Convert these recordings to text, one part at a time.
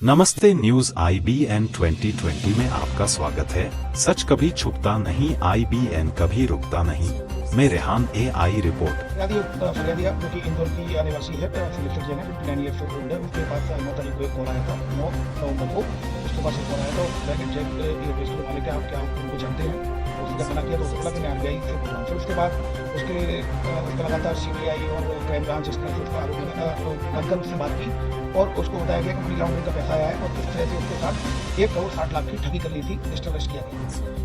नमस्ते, news IBN 2020 में आपका स्वागत है। सच कभी छुपता नहीं, IBN कभी रुकता नहीं। मैं रेहान AI रिपोर्ट। फरियादिया जो कि इंदौर की आदिवासी है, सिलेक्टेड जैन है, 59 ईयर्स ओल्ड है। उसके पास 9 तारीख को एक कॉल आया था, 9 नवंबर को उसके पास एक कॉल आया था। बैक एंड चेक ये पेश के मालिक है, आप क्या उनको जानते हैं? उसने मना किया तो उसने बोला कि मैं RBI से बोल रहा हूँ। फिर उसके बाद उसके लगातार CBI और क्राइम ब्रांच इस तरह से उसको आरोपी बनकर उससे बात की और उसको बताया गया कि मनी लॉन्ड्रिंग का पैसा आया है और इस तरह से उसके साथ 1 करोड़ 60 लाख की ठगी कर ली थी। डिजिटल अरेस्ट किया गया।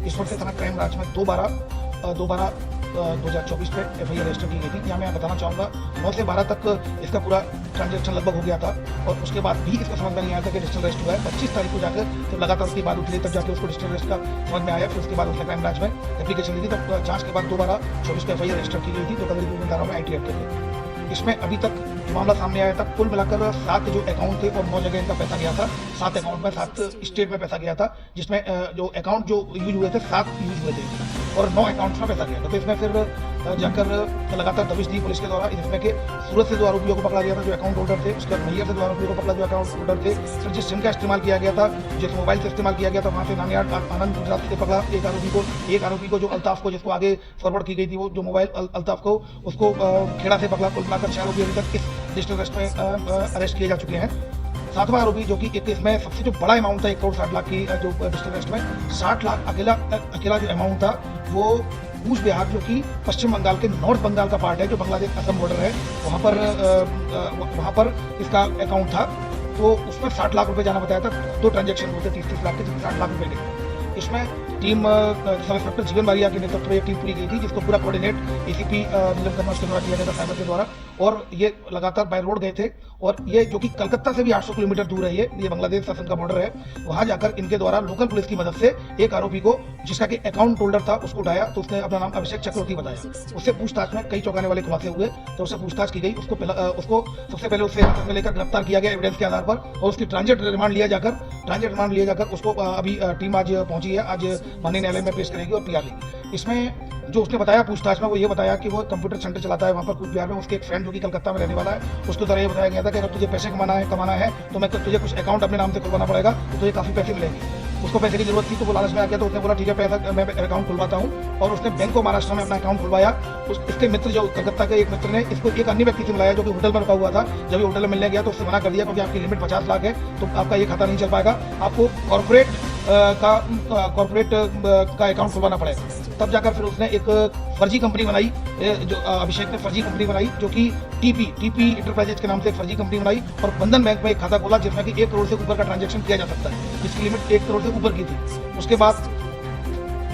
इस वक्त थाना क्राइम ब्रांच में 2024 पे FIR रजिस्टर की गई थी। यहाँ मैं बताना चाहूँगा 9 से 12 तक इसका पूरा ट्रांजेक्शन लगभग हो गया था और उसके बाद भी इसका समझ में नहीं आया था कि डिजिटल अरेस्ट हुआ है। 25 तारीख को जाकर जब लगातार उसकी बात उठी तब जाकर उसको डिजिटल अरेस्ट का समझ में आया। फिर उसके बाद उसने क्राइम ब्रांच में एप्लीकेशन दी थी। तब जांच के बाद 2024 पे FIR रजिस्टर की गई थी, तो कदरी धारा में IT एक्ट की। इसमें अभी तक जो मामला सामने आया था, कुल मिलाकर 7 जो अकाउंट थे और 9 जगह इनका पैसा गया था। 7 अकाउंट में 7 स्टेट में पैसा गया था, जिसमें जो अकाउंट जो यूज हुए थे 7 यूज हुए थे और 9 अकाउंट्स में पैसा गया था। तो इसमें फिर जाकर लगातार दबिश दी पुलिस के द्वारा, जिसमें कि सूरत से 2 आरोपियों को पकड़ा गया था जो अकाउंट होल्डर थे। उसके बाद मैयर से 2 आरोपियों को पकड़ा जो अकाउंट होल्डर थे। फिर जिस सिम का इस्तेमाल किया गया था, जिस मोबाइल से इस्तेमाल किया गया था, वहाँ से नानियाड आनंद गुजरात से पकड़ा एक आरोपी को जो अल्ताफ को जिसको आगे फॉरवर्ड की गई थी, वो जो मोबाइल अल्ताफ को उसको खेड़ा से पकड़ा। कुल मिलाकर 6 आरोपी अभी तक इस डिजिटल अरेस्ट में अरेस्ट किए जा चुके हैं। 7वां आरोपी जो कि इसमें सबसे जो बड़ा अमाउंट था 1 करोड़ 60 लाख की जो डिजिटल अरेस्ट में 60 लाख अकेला जो अमाउंट था वो कूच बिहार जो कि पश्चिम बंगाल के नॉर्थ बंगाल का पार्ट है, जो बांग्लादेश असम बॉर्डर है, वहाँ पर इसका अकाउंट था। तो उसमें 60 लाख रुपए जाना बताया था। 2 ट्रांजेक्शन होते 30-30 लाख के, जिसमें 60 लाख रुपए गए। इसमें टीम सब इंस्पेक्टर जीवन बारिया के नेतृत्व में एक टीम पूरी गई थी, जिसको पूरा कोऑर्डिनेट ACP नीलम कर्मा के द्वारा किया गया था, साइबर के द्वारा। और ये लगातार बाय रोड गए थे और ये जो कि कलकत्ता से भी 800 किलोमीटर दूर है, ये बांग्लादेश असम का बॉर्डर है। वहां जाकर इनके द्वारा लोकल पुलिस की मदद से एक आरोपी को, जिसका कि अकाउंट होल्डर था, उसको उठाया। तो उसने अपना नाम अभिषेक चक्रवर्ती बताया। उससे पूछताछ में कई चौंकाने वाले खुलासे हुए, तो उससे पूछताछ की गई। उसको सबसे पहले उससे हिरासत में लेकर गिरफ्तार किया गया एविडेंस के आधार पर और उसकी ट्रांजिट रिमांड लिया जाकर उसको अभी टीम आज पहुंची है, आज माननीय न्यायालय में पेश करेगी और PR लेगी। इसमें जो उसने बताया पूछताछ में, वो ये बताया कि वो कंप्यूटर सेंटर चलाता है वहाँ पर कूच बिहार में। उसके एक फ्रेंड जो कि कलकत्ता में रहने वाला है, उसके द्वारा ये बताया गया था कि अगर तुझे पैसे कमाना है तो मैं तुझे कुछ अकाउंट अपने नाम से खुलवाना पड़ेगा, तो तुझे काफ़ी पैसे मिलेंगे। उसको पैसे की जरूरत थी, तो वो लालच में आ गया। तो उसने बोला ठीक है, पैसा मैं अकाउंट खुलवाता हूँ। और उसने बैंक ऑफ महाराष्ट्र में अपना अकाउंट खुलवाया। इसके मित्र जो कलकत्ता के एक मित्र ने इसको एक अन्य व्यक्ति से मिलाया जो कि होटल में रुका हुआ था। जब ये होटल में मिलने गया तो उससे मना कर दिया, क्योंकि आपकी लिमिट 50 लाख है, तो आपका ये खाता नहीं चल पाएगा, आपको कॉर्पोरेट का अकाउंट खुलवाना पड़ेगा। तब जाकर फिर उसने एक फर्जी कंपनी बनाई, जो अभिषेक ने फर्जी कंपनी बनाई, जो कि टीपी इंटरप्राइजेज के नाम से एक फर्जी कंपनी बनाई और बंधन बैंक में एक खाता खोला, जिसमें कि 1 करोड़ से ऊपर का ट्रांजैक्शन किया जा सकता है, जिसकी लिमिट 1 करोड़ से ऊपर की थी। उसके बाद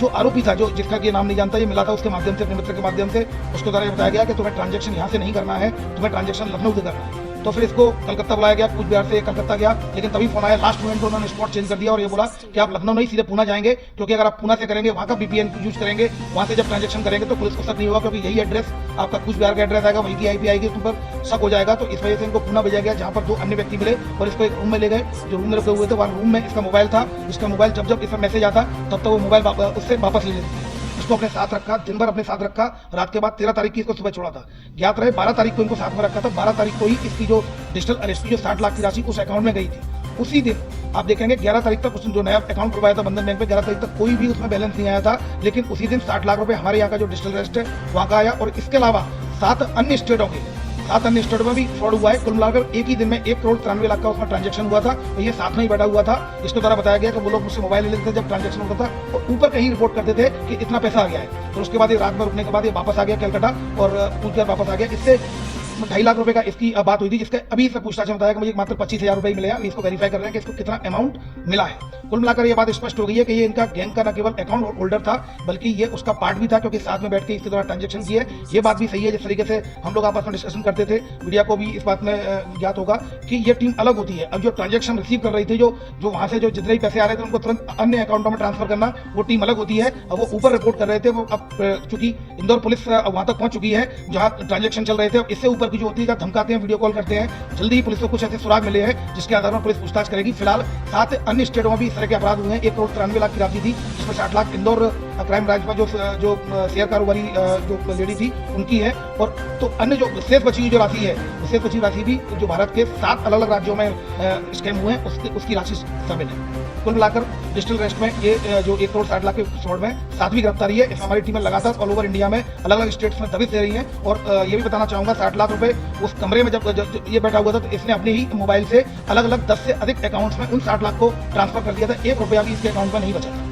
जो आरोपी था, जो जिसका कि नाम नहीं जानता, ये मिला था उसके माध्यम से, अपने मित्र के माध्यम से। उसके द्वारा ये बताया गया कि तुम्हें ट्रांजैक्शन यहाँ से नहीं करना है, तुम्हें ट्रांजैक्शन लखनऊ से करना है। तो फिर इसको कलकत्ता बुलाया गया, कूच बिहार से कलकत्ता गया, लेकिन तभी फोन आया लास्ट मोमेंट पर, उन्होंने स्पॉट चेंज कर दिया और ये बोला कि आप लखनऊ नहीं सीधे पूना जाएंगे, क्योंकि अगर आप पूना से करेंगे, वहाँ का VPN यूज करेंगे, वहाँ से जब ट्रांजैक्शन करेंगे तो पुलिस को शक नहीं होगा, क्योंकि यही एड्रेस आपका कूच बिहार का एड्रेस आएगा, वहीं की IP आएगी, तुम पर शक हो जाएगा। तो इस वजह से इनको पूना भेजा गया, जहाँ पर 2 अन्य व्यक्ति मिले और इसको एक रूम में ले गए। जो रूम में रखे हुए थे, वहाँ रूम में इसका मोबाइल था। इसका मोबाइल जब इसमें मैसेज आता तब वो मोबाइल उससे वापस ले लेते। इसको अपने साथ रखा, दिन भर अपने साथ रखा। रात के बाद 13 तारीख की इसको सुबह छोड़ा था। ज्ञात रहे 12 तारीख को इनको साथ में रखा था। 12 तारीख को ही इसकी जो डिजिटल अरेस्ट की जो 60 लाख की राशि उस अकाउंट में गई थी। उसी दिन आप देखेंगे 11 तारीख तक उसने जो नया अकाउंट खुलवाया था बंधन बैंक में, 11 तारीख तक कोई भी उसमें बैलेंस नहीं आया था, लेकिन उसी दिन 60 लाख रुपए हमारे यहाँ का जो डिजिटल अरेस्ट है वहाँ का आया। और इसके अलावा 7 अन्य स्टेटों में भी फ्रॉड हुआ है। कुल मिलाकर एक ही दिन में 1 करोड़ 93 लाख का उसमें ट्रांजैक्शन हुआ था। तो ये साथ में ही बैठा हुआ था। इसके द्वारा बताया गया कि वो लोग मुझसे मोबाइल ले लेते थे जब ट्रांजैक्शन होता था और ऊपर कहीं रिपोर्ट करते थे कि इतना पैसा आ गया है। तो उसके बाद ये रात भर रुकने के बाद ये वापस आ गया कलकत्ता और पूछ कर वापस आ गया। इससे 2.5 लाख रुपए का इसकी बात हुई थी, जिसका अभी इससे पूछताछ में बताया कि मुझे मात्र 25,000 रुपए मिले हैं। इसको वेरीफाई कर रहे हैं कि इसको कितना अमाउंट मिला है। कुल मिलाकर ये बात स्पष्ट हो गई है कि ये इनका गैंग का न केवल अकाउंट होल्डर था, बल्कि ये उसका पार्ट भी था, क्योंकि साथ में बैठ के इसके द्वारा ट्रांजैक्शन किए। ये बात भी सही है, जिस तरीके से हम लोग आपस में डिस्कशन करते थे, मीडिया को भी इस बात में ज्ञात होगा कि ये टीम अलग होती है। अब जो ट्रांजैक्शन रिसीव कर रही थी, जो वहां से जो जितने भी पैसे आ रहे थे उनको तुरंत अन्य अकाउंटों में ट्रांसफर करना, वो टीम अलग होती है। अब वो ऊपर रिपोर्ट कर रहे थे। वो अब चूंकि इंदौर पुलिस वहां तक पहुंच चुकी है जहां ट्रांजैक्शन चल रहे थे, इससे ऊपर की जो होती है, धमकाते हैं, वीडियो कॉल करते हैं। जल्दी ही पुलिस को कुछ ऐसे सुराग मिले हैं जिसके आधार पर पुलिस पूछताछ करेगी। फिलहाल 7 अन्य स्टेटों में भी इस तरह के अपराध हुए हैं। 1 करोड़ 93 लाख की राशि थी, जिसमें 60 लाख इंदौर क्राइम ब्रांच में जो शेयर कारोबारी जो लेडी थी उनकी है। और तो अन्य जो शेष बची हुई जो राशि है, शेष बची राशि भी जो भारत के 7 अलग अलग राज्यों में स्कैम हुए हैं, उसकी राशि शामिल है। कुल मिलाकर डिजिटल अरेस्ट में ये जो 1 करोड़ 60 लाख के फ्रॉड में 7वीं गिरफ्तारी है। इसमें हमारी टीमें लगातार ऑल ओवर इंडिया में अलग अलग स्टेट्स में दबिश दे रही हैं। और ये भी बताना चाहूँगा, 60 लाख रुपए उस कमरे में जब ये बैठा हुआ था, तो इसने अपने ही मोबाइल से अलग अलग 10 से अधिक अकाउंट्स में उन 60 लाख को ट्रांसफर कर दिया था। 1 रुपया भी इसके अकाउंट में नहीं बचा था।